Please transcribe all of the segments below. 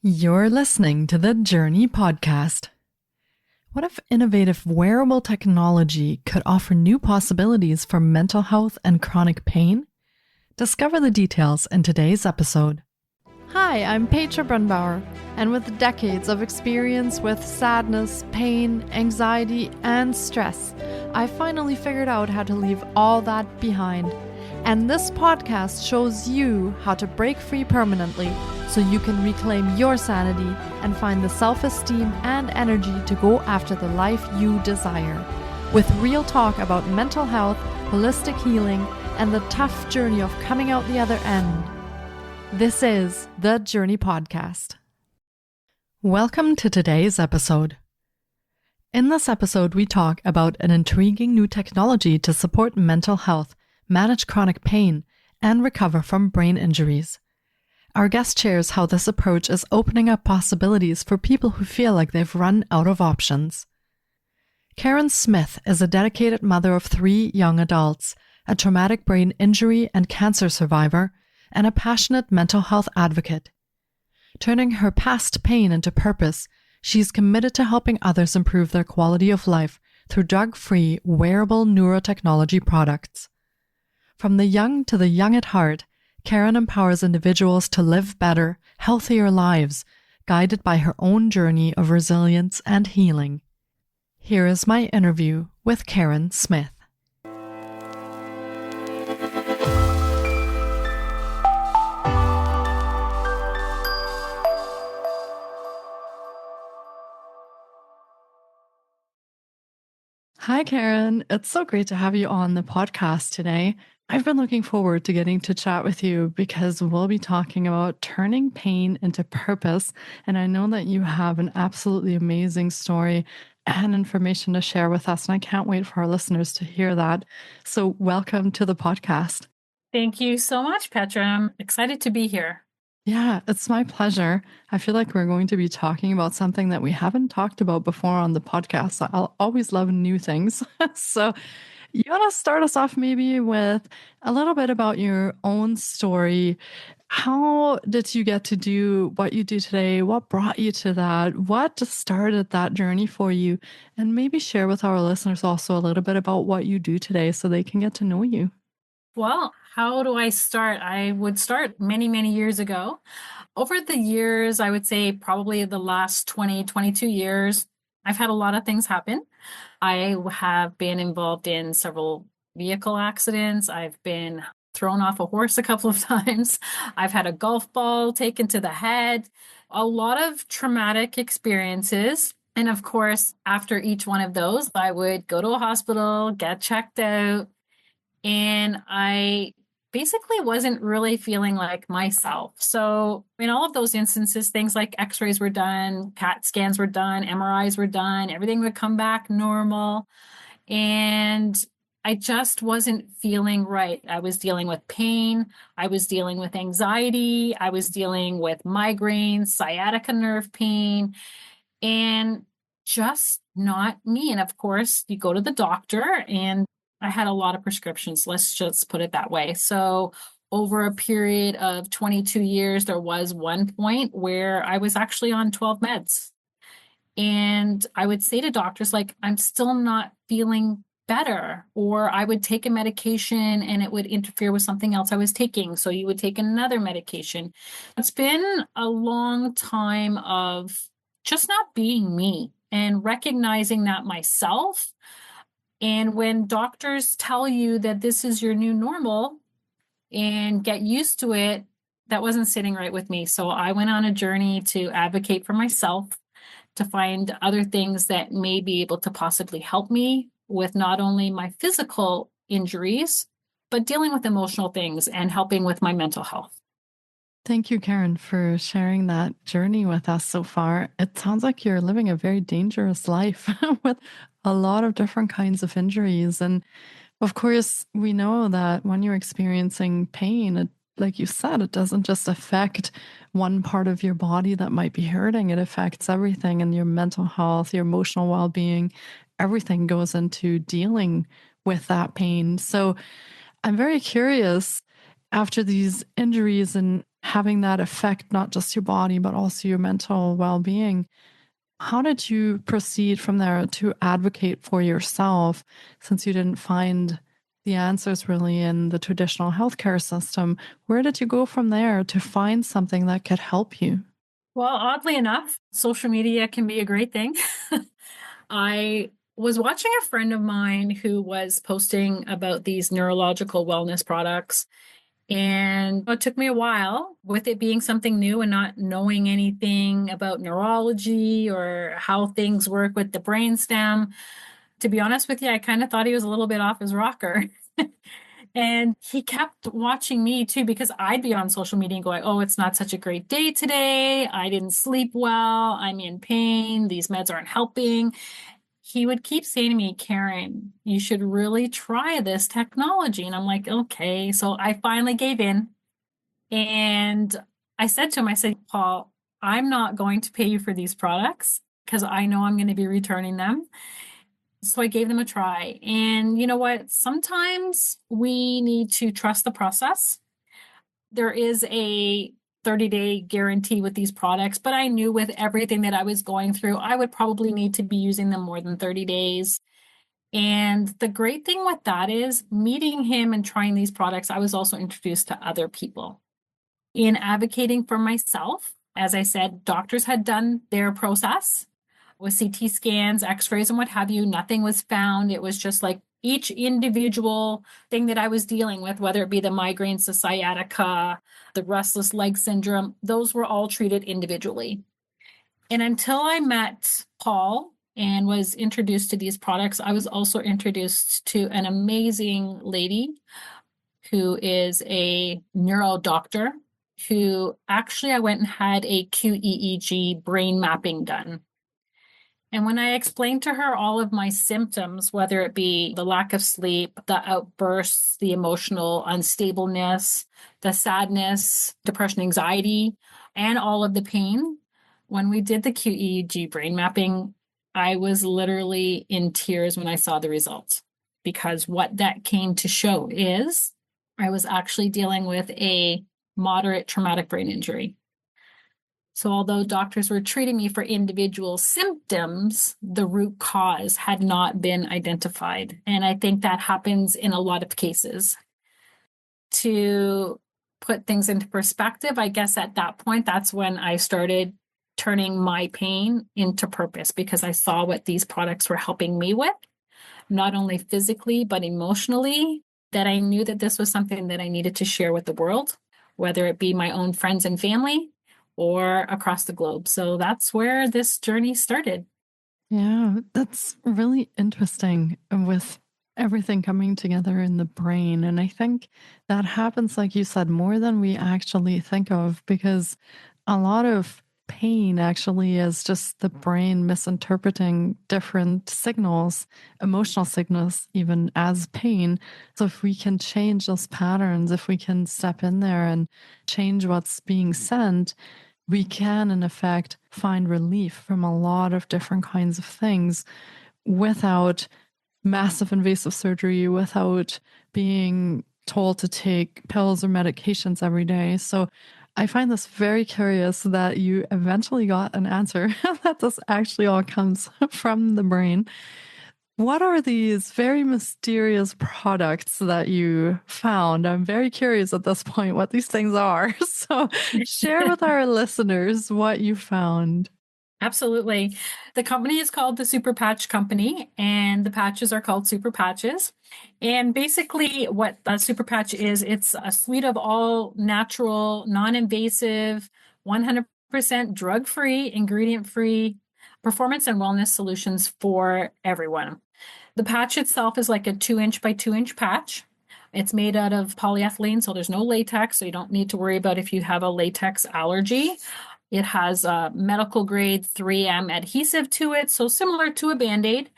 You're listening to the JŌRNI Podcast. What if innovative wearable technology could offer new possibilities for mental health and chronic pain? Discover the details in today's episode. Hi, I'm Petra Brunnbauer, and with decades of experience with sadness, pain, anxiety, and stress, I finally figured out how to leave all that behind. And this podcast shows you how to break free permanently so you can reclaim your sanity and find the self-esteem and energy to go after the life you desire. With real talk about mental health, holistic healing, and the tough journey of coming out the other end. This is the JŌRNI Podcast. Welcome to today's episode. In this episode, we talk about an intriguing new technology to support mental health, manage chronic pain, and recover from brain injuries. Our guest shares how this approach is opening up possibilities for people who feel like they've run out of options. Karen Smith is a dedicated mother of 3 young adults, a traumatic brain injury and cancer survivor, and a passionate mental health advocate. Turning her past pain into purpose, she's committed to helping others improve their quality of life through drug-free, wearable neurotechnology products. From the young to the young at heart, Karen empowers individuals to live better, healthier lives, guided by her own journey of resilience and healing. Here is my interview with Karen Smith. Hi, Karen. It's so great to have you on the podcast today. I've been looking forward to getting to chat with you because we'll be talking about turning pain into purpose. And I know that you have an absolutely amazing story and information to share with us. And I can't wait for our listeners to hear that. So welcome to the podcast. Thank you so much, Petra. I'm excited to be here. Yeah, it's my pleasure. I feel like we're going to be talking about something that we haven't talked about before on the podcast. I'll always love new things. So you want to start us off maybe with a little bit about your own story. How did you get to do what you do today? What brought you to that? What started that journey for you? And maybe share with our listeners also a little bit about what you do today so they can get to know you. Well, how do I start? I would start many, many years ago. Over the years, I would say probably the last 20, 22 years, I've had a lot of things happen. I have been involved in several vehicle accidents. I've been thrown off a horse a couple of times. I've had a golf ball taken to the head, a lot of traumatic experiences. And of course, after each one of those, I would go to a hospital, get checked out, and I basically wasn't really feeling like myself. So in all of those instances, things like x-rays were done, CAT scans were done, MRIs were done, everything would come back normal. And I just wasn't feeling right. I was dealing with pain. I was dealing with anxiety. I was dealing with migraines, sciatica nerve pain, and just not me. And of course, you go to the doctor, and I had a lot of prescriptions. Let's just put it that way. So over a period of 22 years, there was one point where I was actually on 12 meds. And I would say to doctors, like, I'm still not feeling better. Or I would take a medication and it would interfere with something else I was taking. So you would take another medication. It's been a long time of just not being me and recognizing that myself. And when doctors tell you that this is your new normal and get used to it, that wasn't sitting right with me. So I went on a journey to advocate for myself, to find other things that may be able to possibly help me with not only my physical injuries, but dealing with emotional things and helping with my mental health. Thank you, Karen, for sharing that journey with us so far. It sounds like you're living a very dangerous life with a lot of different kinds of injuries. And of course, we know that when you're experiencing pain, like you said, it doesn't just affect one part of your body that might be hurting. It affects everything, and your mental health, your emotional well-being, everything goes into dealing with that pain. So I'm very curious, after these injuries and having that affect not just your body, but also your mental well being. How did you proceed from there to advocate for yourself since you didn't find the answers really in the traditional healthcare system? Where did you go from there to find something that could help you? Well, oddly enough, social media can be a great thing. I was watching a friend of mine who was posting about these neurological wellness products. And it took me a while with it being something new and not knowing anything about neurology or how things work with the brainstem. To be honest with you, I kind of thought he was a little bit off his rocker. And he kept watching me too, because I'd be on social media going, oh, it's not such a great day today. I didn't sleep well. I'm in pain. These meds aren't helping. He would keep saying to me, Karen, you should really try this technology. And I'm like, okay. So I finally gave in. And I said to him, I said, Paul, I'm not going to pay you for these products because I know I'm going to be returning them. So I gave them a try. And you know what? Sometimes we need to trust the process. There is a 30-day guarantee with these products, but I knew with everything that I was going through, I would probably need to be using them more than 30 days. And the great thing with that is meeting him and trying these products, I was also introduced to other people. In advocating for myself, as I said, doctors had done their process with CT scans, x-rays, and what have you. Nothing was found. It was just like each individual thing that I was dealing with, whether it be the migraines, the sciatica, the restless leg syndrome, those were all treated individually. And until I met Paul and was introduced to these products, I was also introduced to an amazing lady who is a neuro doctor who actually I went and had a QEEG brain mapping done. And when I explained to her all of my symptoms, whether it be the lack of sleep, the outbursts, the emotional unstableness, the sadness, depression, anxiety, and all of the pain, when we did the QEEG brain mapping, I was literally in tears when I saw the results, because what that came to show is I was actually dealing with a moderate traumatic brain injury. So although doctors were treating me for individual symptoms, the root cause had not been identified. And I think that happens in a lot of cases. To put things into perspective, I guess at that point, that's when I started turning my pain into purpose, because I saw what these products were helping me with, not only physically, but emotionally, that I knew that this was something that I needed to share with the world, whether it be my own friends and family or across the globe. So that's where this journey started. Yeah, that's really interesting with everything coming together in the brain. And I think that happens, like you said, more than we actually think of, because a lot of pain actually is just the brain misinterpreting different signals, emotional signals, even as pain. So if we can change those patterns, if we can step in there and change what's being sent, we can, in effect, find relief from a lot of different kinds of things without massive invasive surgery, without being told to take pills or medications every day. So I find this very curious that you eventually got an answer that this actually all comes from the brain. What are these very mysterious products that you found? I'm very curious at this point what these things are. So share with our listeners what you found. Absolutely. The company is called the Super Patch Company, and the patches are called Super Patches. And basically, what a Super Patch is, it's a suite of all natural, non-invasive, 100% drug-free, ingredient-free performance and wellness solutions for everyone. The patch itself is like a 2-inch by 2-inch patch. It's made out of polyethylene, so there's no latex, so you don't need to worry about if you have a latex allergy. It has a medical grade 3M adhesive to it, so similar to a Band-Aid.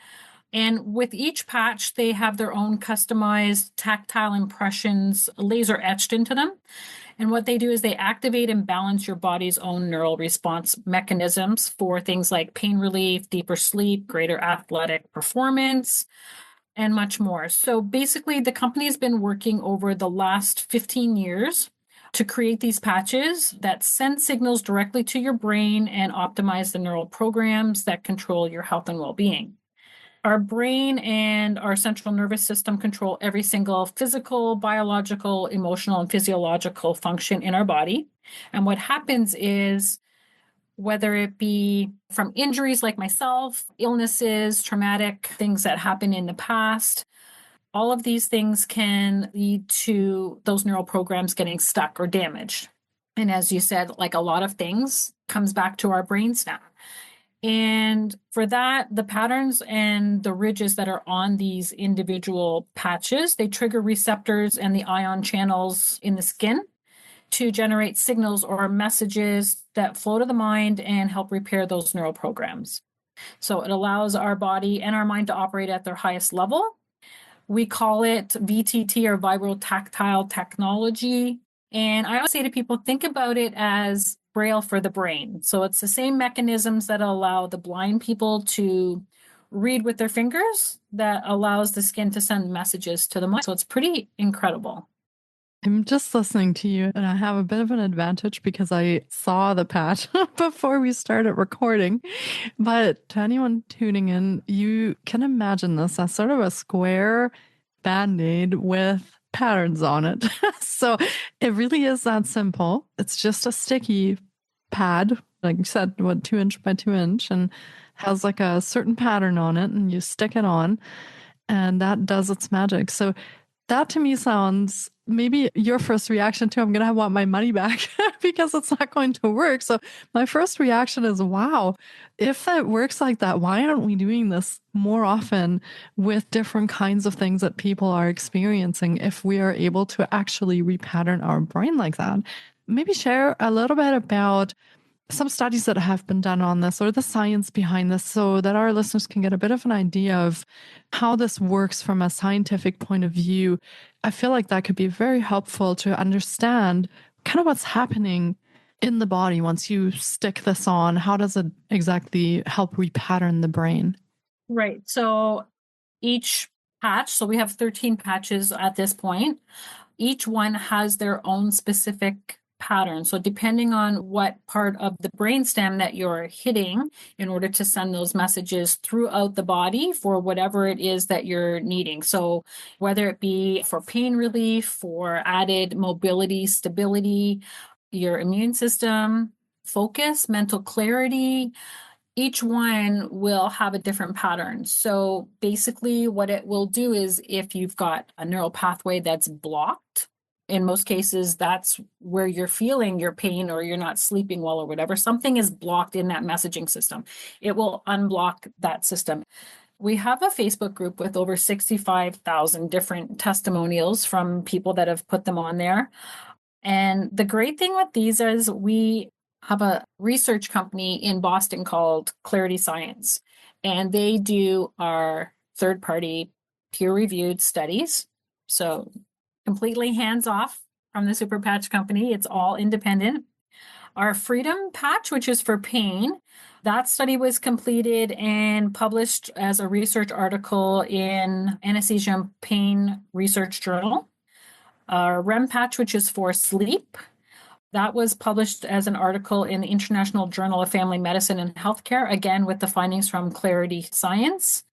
And with each patch, they have their own customized tactile impressions laser etched into them. And what they do is they activate and balance your body's own neural response mechanisms for things like pain relief, deeper sleep, greater athletic performance, and much more. So basically, the company has been working over the last 15 years to create these patches that send signals directly to your brain and optimize the neural programs that control your health and well-being. Our brain and our central nervous system control every single physical, biological, emotional, and physiological function in our body. And what happens is, whether it be from injuries like myself, illnesses, traumatic things that happen in the past, all of these things can lead to those neural programs getting stuck or damaged. And as you said, like a lot of things comes back to our brainstem. And for that, the patterns and the ridges that are on these individual patches, they trigger receptors and the ion channels in the skin to generate signals or messages that flow to the mind and help repair those neural programs. So it allows our body and our mind to operate at their highest level. We call it VTT, or vibrotactile technology. And I always say to people, think about it as Braille for the brain. So it's the same mechanisms that allow the blind people to read with their fingers that allows the skin to send messages to the mind. So it's pretty incredible. I'm just listening to you, and I have a bit of an advantage because I saw the patch before we started recording. But to anyone tuning in, you can imagine this as sort of a square Band-Aid with patterns on it. So it really is that simple. It's just a sticky pad, like you said, 2 inch by 2 inch, and has like a certain pattern on it, and you stick it on, and that does its magic. So that to me sounds, maybe your first reaction to, I'm going to want my money back because it's not going to work. So my first reaction is, wow, if it works like that, why aren't we doing this more often with different kinds of things that people are experiencing if we are able to actually repattern our brain like that? Maybe share a little bit about some studies that have been done on this, or the science behind this, so that our listeners can get a bit of an idea of how this works from a scientific point of view. I feel like that could be very helpful to understand kind of what's happening in the body once you stick this on. How does it exactly help repattern the brain? Right. So each patch, so we have 13 patches at this point. Each one has their own specific pattern. So depending on what part of the brainstem that you're hitting in order to send those messages throughout the body for whatever it is that you're needing. So whether it be for pain relief, for added mobility, stability, your immune system, focus, mental clarity, each one will have a different pattern. So basically what it will do is, if you've got a neural pathway that's blocked, in most cases, that's where you're feeling your pain, or you're not sleeping well, or whatever. Something is blocked in that messaging system. It will unblock that system. We have a Facebook group with over 65,000 different testimonials from people that have put them on there. And the great thing with these is, we have a research company in Boston called Clarity Science, and they do our third-party peer-reviewed studies. So completely hands-off from the Super Patch Company. It's all independent. Our Freedom Patch, which is for pain, that study was completed and published as a research article in Anesthesia and Pain Research Journal. Our REM Patch, which is for sleep, that was published as an article in the International Journal of Family Medicine and Healthcare, again with the findings from Clarity Science.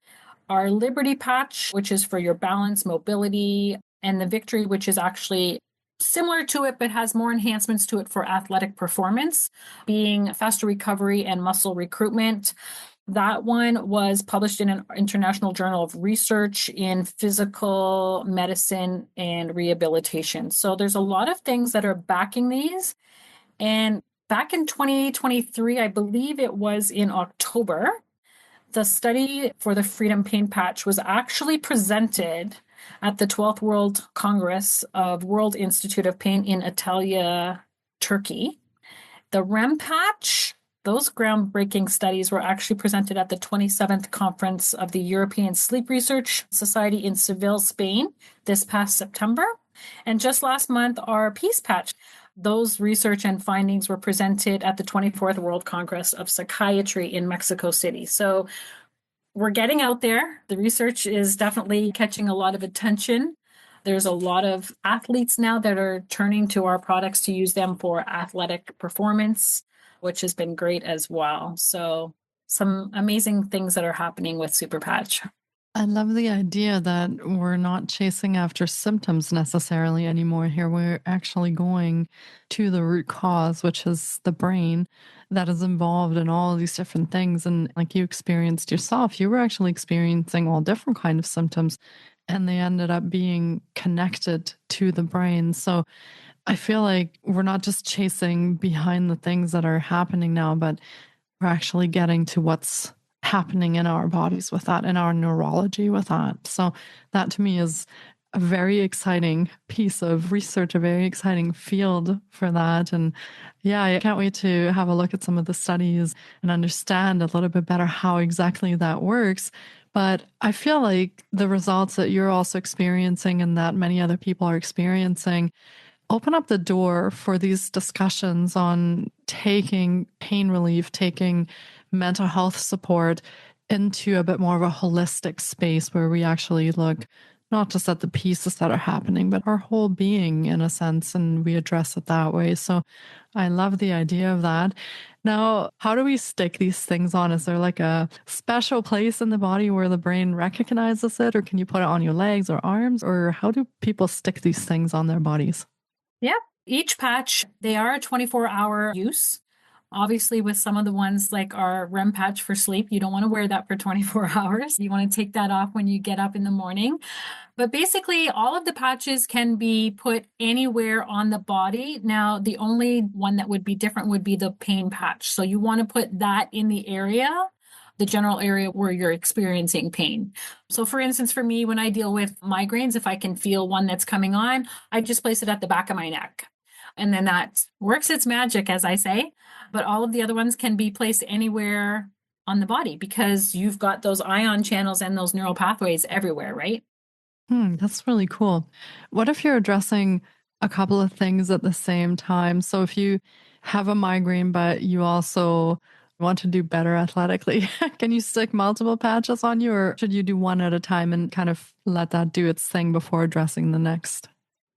Our Liberty Patch, which is for your balance, mobility, and the Victory, which is actually similar to it but has more enhancements to it for athletic performance, being faster recovery and muscle recruitment. That one was published in an International Journal of Research in Physical Medicine and Rehabilitation. So there's a lot of things that are backing these. And back in 2023, I believe it was in October, the study for the Freedom Pain Patch was actually presented at the 12th World Congress of World Institute of Pain in Antalya, Turkey. The REM Patch, those groundbreaking studies were actually presented at the 27th Conference of the European Sleep Research Society in Seville, Spain, this past September. And just last month, our Peace Patch, those research and findings were presented at the 24th World Congress of Psychiatry in Mexico City. So we're getting out there. The research is definitely catching a lot of attention. There's a lot of athletes now that are turning to our products to use them for athletic performance, which has been great as well. So some amazing things that are happening with Super Patch. I love the idea that we're not chasing after symptoms necessarily anymore here. We're actually going to the root cause, which is the brain that is involved in all of these different things. And like you experienced yourself, you were actually experiencing all different kind of symptoms and they ended up being connected to the brain. So I feel like we're not just chasing behind the things that are happening now, but we're actually getting to what's happening in our bodies with that, in our neurology with that. So that to me is a very exciting piece of research, a very exciting field for that. And yeah, I can't wait to have a look at some of the studies and understand a little bit better how exactly that works. But I feel like the results that you're also experiencing and that many other people are experiencing open up the door for these discussions on taking pain relief, taking mental health support into a bit more of a holistic space where we actually look not just at the pieces that are happening, but our whole being in a sense, and we address it that way. So I love the idea of that. Now, how do we stick these things on? Is there like a special place in the body where the brain recognizes it, or can you put it on your legs or arms, or how do people stick these things on their bodies? Yeah. Each patch, they are a 24-hour use. Obviously, with some of the ones like our REM patch for sleep, you don't want to wear that for 24 hours. You want to take that off when you get up in the morning. But basically, all of the patches can be put anywhere on the body. Now, the only one that would be different would be the pain patch. So you want to put that in the area, the general area where you're experiencing pain. So for instance, for me, when I deal with migraines, if I can feel one that's coming on, I just place it at the back of my neck. And then that works its magic, as I say. But all of the other ones can be placed anywhere on the body because you've got those ion channels and those neural pathways everywhere, right? That's really cool. What if you're addressing a couple of things at the same time? So if you have a migraine, but you also want to do better athletically, can you stick multiple patches on you, or should you do one at a time and kind of let that do its thing before addressing the next?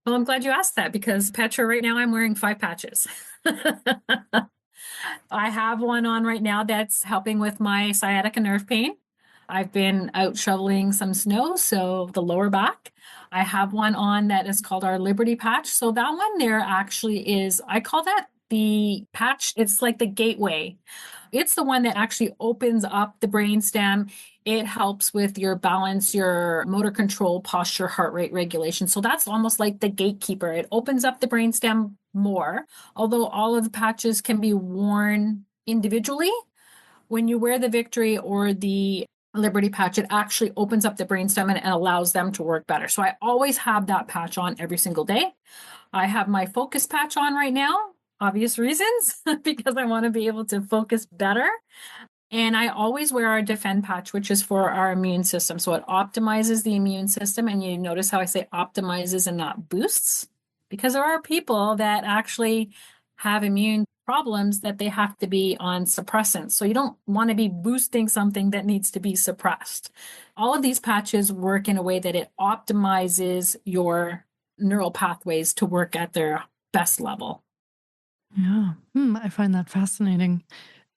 Well, I'm glad you asked that because Petra, right now I'm wearing 5 patches. I have one on right now that's helping with my sciatica nerve pain. I've been out shoveling some snow, so the lower back. I have one on that is called our Liberty patch. So that one there actually is, I call that the patch. It's like the gateway. It's the one that actually opens up the brainstem. It helps with your balance, your motor control, posture, heart rate regulation. So that's almost like the gatekeeper. It opens up the brainstem more, although all of the patches can be worn individually. When you wear the Victory or the Liberty patch, it actually opens up the brainstem and allows them to work better. So I always have that patch on every single day. I have my focus patch on right now, obvious reasons, because I want to be able to focus better. And I always wear our defend patch, which is for our immune system. So it optimizes the immune system. And you notice how I say optimizes and not boosts, because there are people that actually have immune problems that they have to be on suppressants. So you don't want to be boosting something that needs to be suppressed. All of these patches work in a way that it optimizes your neural pathways to work at their best level. Yeah, I find that fascinating.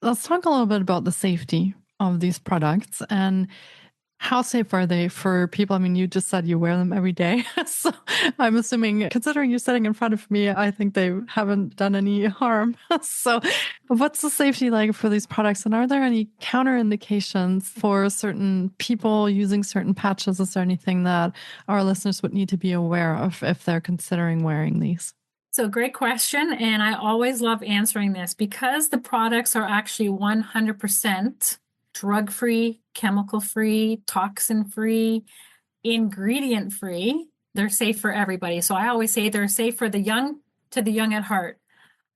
Let's talk a little bit about the safety of these products and how safe are they for people? I mean, you just said you wear them every day. So I'm assuming, considering you're sitting in front of me, I think they haven't done any harm. So what's the safety like for these products? And are there any counterindications for certain people using certain patches? Is there anything that our listeners would need to be aware of if they're considering wearing these? So great question. And I always love answering this because the products are actually 100% drug-free, chemical-free, toxin-free, ingredient-free. They're safe for everybody. So I always say they're safe for the young to the young at heart.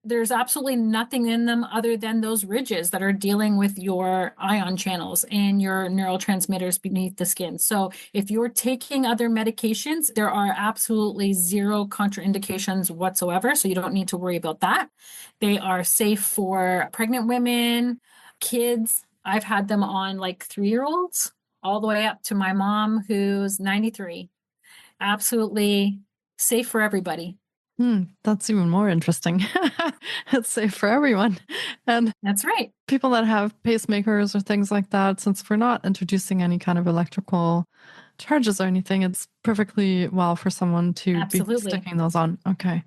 There's absolutely nothing in them other than those ridges that are dealing with your ion channels and your neurotransmitters beneath the skin. So if you're taking other medications, there are absolutely zero contraindications whatsoever. So you don't need to worry about that. They are safe for pregnant women, kids. I've had them on like 3-year-olds all the way up to my mom who's 93. Absolutely safe for everybody. That's even more interesting. It's safe for everyone. And That's right. people that have pacemakers or things like that, since we're not introducing any kind of electrical charges or anything, it's perfectly well for someone to be Absolutely. sticking those on. Okay.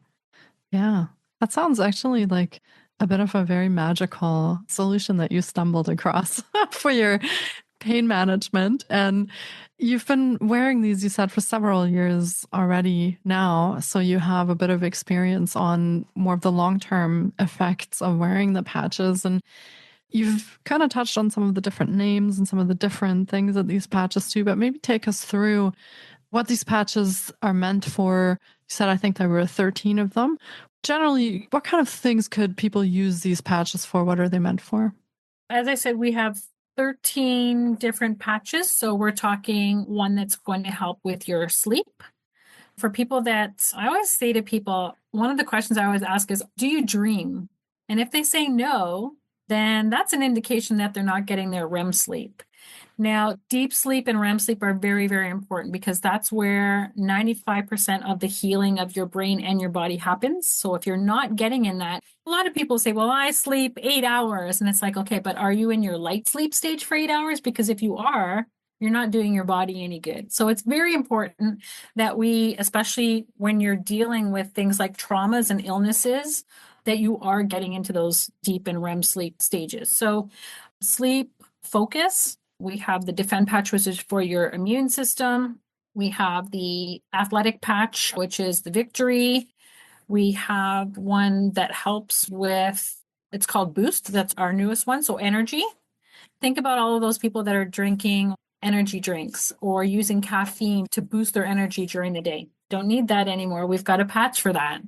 Yeah. That sounds actually like a bit of a very magical solution that you stumbled across for your pain management. And you've been wearing these, you said, for several years already now. So you have a bit of experience on more of the long-term effects of wearing the patches. And you've kind of touched on some of the different names and some of the different things that these patches do, but maybe take us through what these patches are meant for. You said, I think there were 13 of them. Generally, what kind of things could people use these patches for? What are they meant for? As I said, we have 13 different patches. So we're talking one that's going to help with your sleep. For people that I always say to people, one of the questions I always ask is, do you dream? And if they say no, then that's an indication that they're not getting their REM sleep. Now, deep sleep and REM sleep are very, very important because that's where 95% of the healing of your brain and your body happens. So if you're not getting in that, a lot of people say, well, I sleep 8 hours. And it's like, okay, but are you in your light sleep stage for 8 hours? Because if you are, you're not doing your body any good. So it's very important that we, especially when you're dealing with things like traumas and illnesses, that you are getting into those deep and REM sleep stages. So sleep focus, we have the Defend patch, which is for your immune system. We have the athletic patch, which is the victory. We have one that helps with, it's called Boost. That's our newest one. So energy. Think about all of those people that are drinking energy drinks or using caffeine to boost their energy during the day. Don't need that anymore. We've got a patch for that.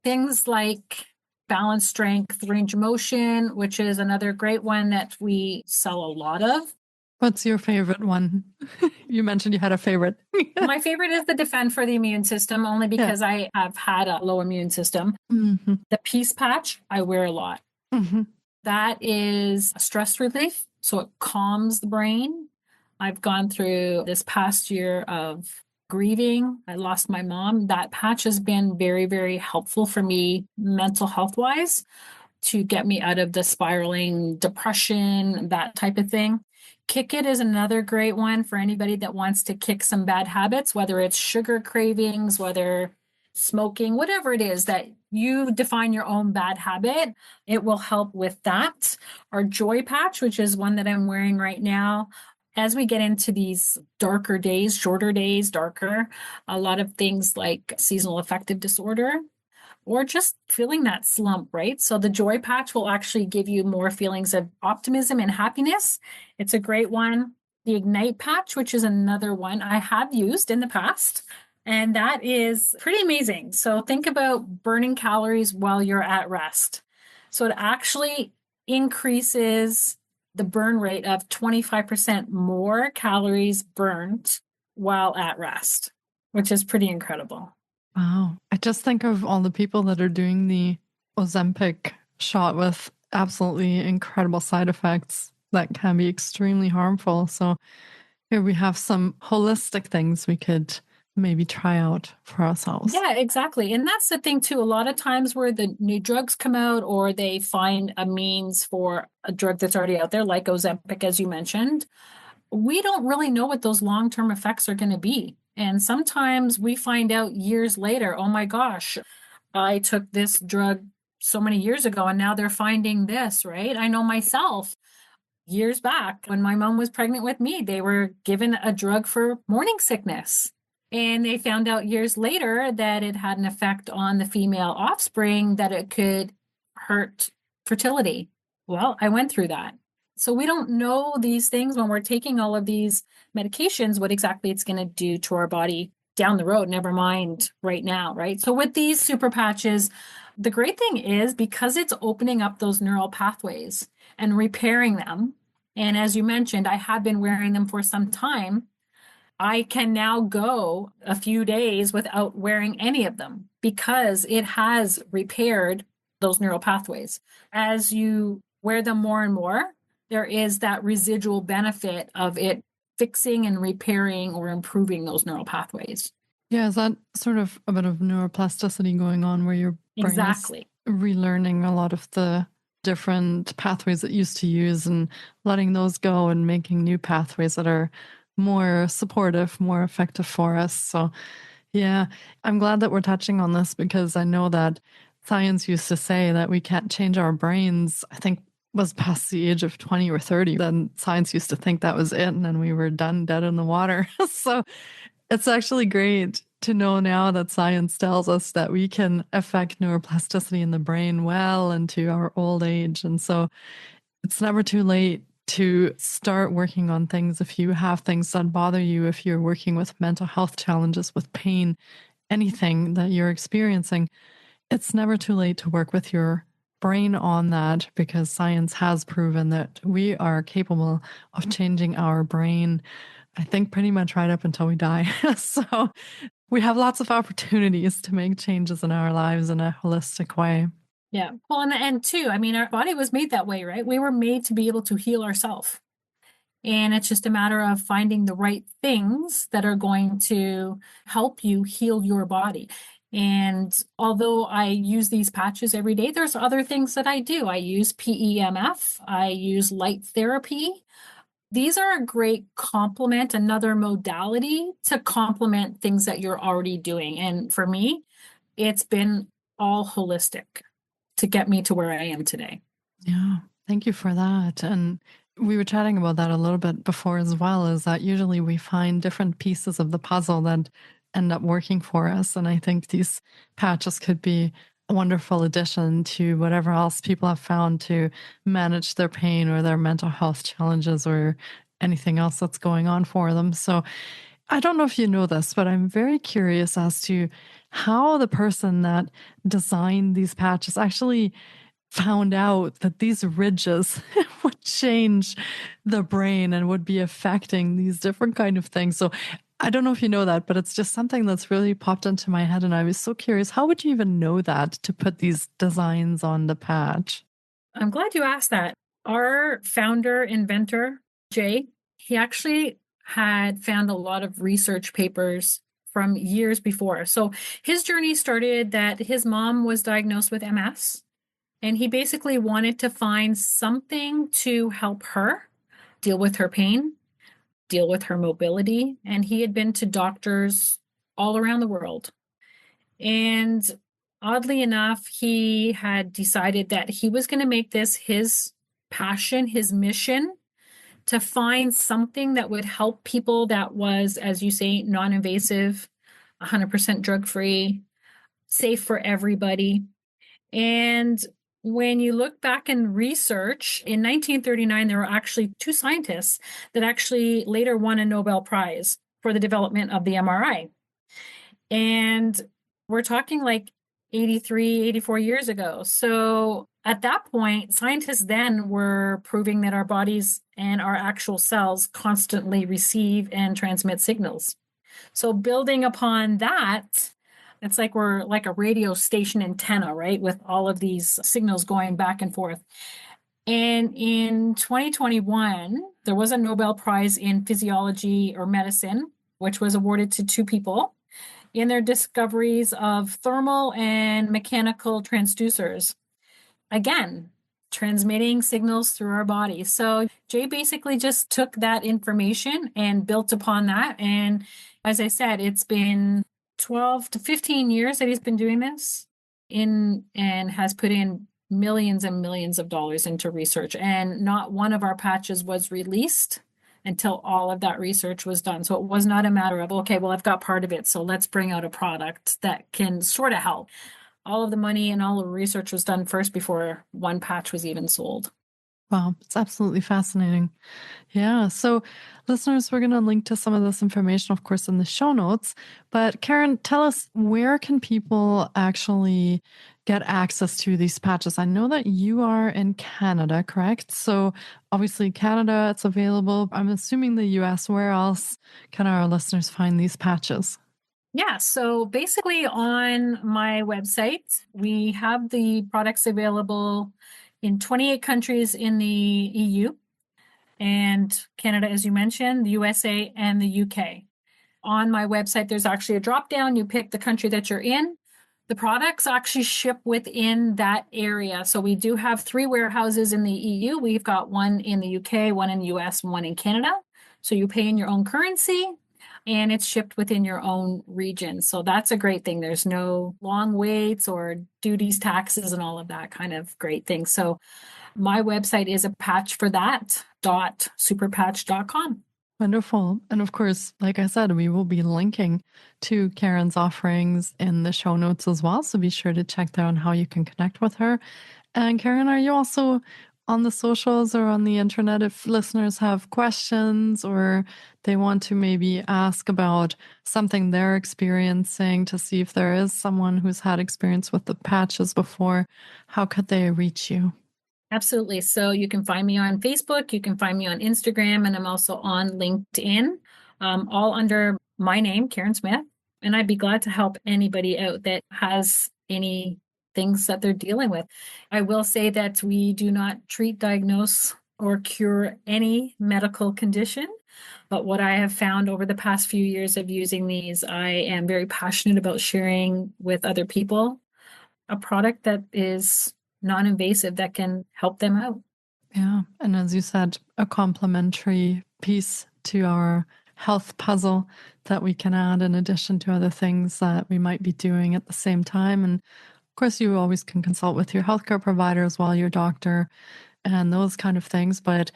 Things like balance, strength, range of motion, which is another great one that we sell a lot of. What's your favorite one? You mentioned you had a favorite. My favorite is the Defend for the immune system, only because I have had a low immune system. Mm-hmm. The Peace patch, I wear a lot. Mm-hmm. That is a stress relief, so it calms the brain. I've gone through this past year of grieving. I lost my mom. That patch has been very, very helpful for me mental health wise to get me out of the spiraling depression, that type of thing. Kick It is another great one for anybody that wants to kick some bad habits, whether it's sugar cravings, whether smoking, whatever it is that you define your own bad habit, it will help with that. Our Joy patch, which is one that I'm wearing right now. As we get into these darker days, shorter days, darker, a lot of things like seasonal affective disorder, or just feeling that slump, right? So the Joy patch will actually give you more feelings of optimism and happiness. It's a great one. The Ignite patch, which is another one I have used in the past, and that is pretty amazing. So think about burning calories while you're at rest. So it actually increases the burn rate of 25% more calories burnt while at rest, which is pretty incredible. Wow. I just think of all the people that are doing the Ozempic shot with absolutely incredible side effects that can be extremely harmful. So here we have some holistic things we could maybe try out for ourselves. Yeah, exactly. And that's the thing too. A lot of times where the new drugs come out or they find a means for a drug that's already out there, like Ozempic, as you mentioned, we don't really know what those long-term effects are going to be. And sometimes we find out years later, oh my gosh, I took this drug so many years ago and now they're finding this, right? I know myself years back when my mom was pregnant with me, they were given a drug for morning sickness. And they found out years later that it had an effect on the female offspring, that it could hurt fertility. Well, I went through that. So we don't know these things when we're taking all of these medications, what exactly it's going to do to our body down the road, never mind right now, right? So with these super patches, the great thing is because it's opening up those neural pathways and repairing them. And as you mentioned, I have been wearing them for some time. I can now go a few days without wearing any of them because it has repaired those neural pathways. As you wear them more and more, there is that residual benefit of it fixing and repairing or improving those neural pathways. Yeah, is that sort of a bit of neuroplasticity going on where your brain is Exactly. relearning a lot of the different pathways it used to use and letting those go and making new pathways that are more supportive, more effective for us? So, yeah, I'm glad that we're touching on this because I know that science used to say that we can't change our brains. I think was past the age of 20 or 30. Then science used to think that was it and then we were done dead in the water. So it's actually great to know now that science tells us that we can affect neuroplasticity in the brain well into our old age. And so it's never too late to start working on things if you have things that bother you, if you're working with mental health challenges, with pain, anything that you're experiencing. It's never too late to work with your brain on that because science has proven that we are capable of changing our brain, I think, pretty much right up until we die. So we have lots of opportunities to make changes in our lives in a holistic way. Yeah. Well, and too, I mean, our body was made that way, right? We were made to be able to heal ourselves. And it's just a matter of finding the right things that are going to help you heal your body. And although I use these patches every day, there's other things that I do. I use PEMF, I use light therapy. These are a great complement, another modality to complement things that you're already doing. And for me, it's been all holistic to get me to where I am today. Yeah, thank you for that. And we were chatting about that a little bit before as well, is that usually we find different pieces of the puzzle that end up working for us. And I think these patches could be a wonderful addition to whatever else people have found to manage their pain or their mental health challenges or anything else that's going on for them. So I don't know if you know this, but I'm very curious as to how the person that designed these patches actually found out that these ridges would change the brain and would be affecting these different kind of things. So I don't know if you know that, but it's just something that's really popped into my head. And I was so curious, how would you even know that to put these designs on the patch? I'm glad you asked that. Our founder, inventor, Jay, he actually had found a lot of research papers from years before. So his journey started that his mom was diagnosed with MS, and he basically wanted to find something to help her deal with her pain, deal with her mobility. And he had been to doctors all around the world. And oddly enough, he had decided that he was going to make this his passion, his mission, to find something that would help people that was, as you say, non-invasive, 100% drug-free, safe for everybody. And when you look back in research, in 1939, there were actually two scientists that actually later won a Nobel Prize for the development of the MRI. And we're talking like 83, 84 years ago. So at that point, scientists then were proving that our bodies and our actual cells constantly receive and transmit signals. So building upon that, it's like we're like a radio station antenna, right? With all of these signals going back and forth. And in 2021, there was a Nobel Prize in physiology or medicine, which was awarded to two people in their discoveries of thermal and mechanical transducers. Again, transmitting signals through our body. So Jay basically just took that information and built upon that. And as I said, it's been 12 to 15 years that he's been doing this and has put in millions and millions of dollars into research. And not one of our patches was released until all of that research was done. So it was not a matter of, okay, well, I've got part of it, so let's bring out a product that can sort of help. All of the money and all of the research was done first before one patch was even sold. Wow, it's absolutely fascinating. Yeah. So, listeners, we're going to link to some of this information, of course, in the show notes. But, Karen, tell us, where can people actually get access to these patches? I know that you are in Canada, correct? So, obviously, Canada, it's available. I'm assuming the US. Where else can our listeners find these patches? Yeah, so basically on my website, we have the products available in 28 countries in the EU. and Canada, as you mentioned, the USA, and the UK. On my website, there's actually a drop down. You pick the country that you're in. The products actually ship within that area. So we do have 3 warehouses in the EU. We've got one in the UK, one in the US, and one in Canada. So you pay in your own currency and it's shipped within your own region. So that's a great thing. There's no long waits or duties, taxes, and all of that kind of great thing. So my website is a patch for that .superpatch.com. Wonderful. And of course, like I said, we will be linking to Karen's offerings in the show notes as well. So be sure to check down how you can connect with her. And Karen, are you also on the socials or on the internet if listeners have questions or they want to maybe ask about something they're experiencing to see if there is someone who's had experience with the patches before? How could they reach you? Absolutely. So you can find me on Facebook, you can find me on Instagram, and I'm also on LinkedIn, all under my name, Karen Smith. And I'd be glad to help anybody out that has any things that they're dealing with. I will say that we do not treat, diagnose, or cure any medical condition. But what I have found over the past few years of using these, I am very passionate about sharing with other people a product that is non-invasive that can help them out. Yeah. And as you said, a complementary piece to our health puzzle that we can add in addition to other things that we might be doing at the same time. And of course, you always can consult with your healthcare provider as well, your doctor, and those kind of things. But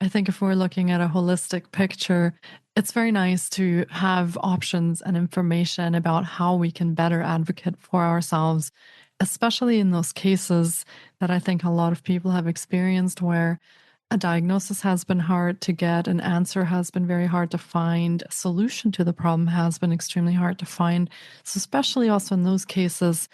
I think if we're looking at a holistic picture, it's very nice to have options and information about how we can better advocate for ourselves, especially in those cases that I think a lot of people have experienced where a diagnosis has been hard to get, an answer has been very hard to find, a solution to the problem has been extremely hard to find. So especially also in those cases,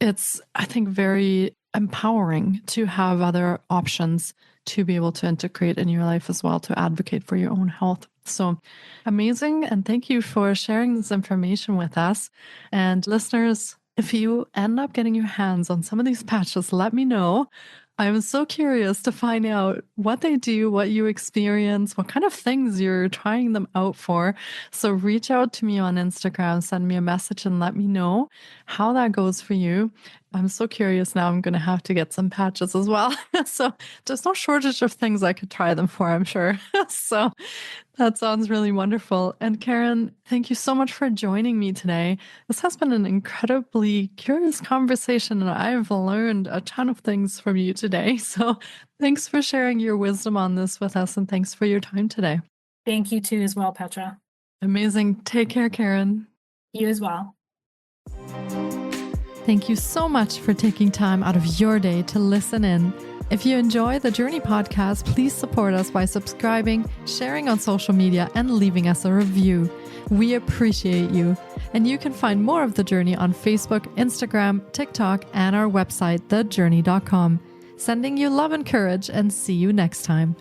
it's, I think, very empowering to have other options to be able to integrate in your life as well, to advocate for your own health. So amazing. And thank you for sharing this information with us. And listeners, if you end up getting your hands on some of these patches, let me know. I'm so curious to find out what they do, what you experience, what kind of things you're trying them out for. So reach out to me on Instagram, send me a message and let me know how that goes for you. I'm so curious now. I'm going to have to get some patches as well. So there's no shortage of things I could try them for, I'm sure. So that sounds really wonderful. And Karen, thank you so much for joining me today. This has been an incredibly curious conversation, and I've learned a ton of things from you today. So thanks for sharing your wisdom on this with us, and thanks for your time today. Thank you too as well, Petra. Amazing. Take care, Karen. You as well. Thank you so much for taking time out of your day to listen in. If you enjoy the JŌRNI podcast, please support us by subscribing, sharing on social media, and leaving us a review. We appreciate you. And you can find more of the JŌRNI on Facebook, Instagram, TikTok, and our website, thejorni.com. Sending you love and courage, and see you next time.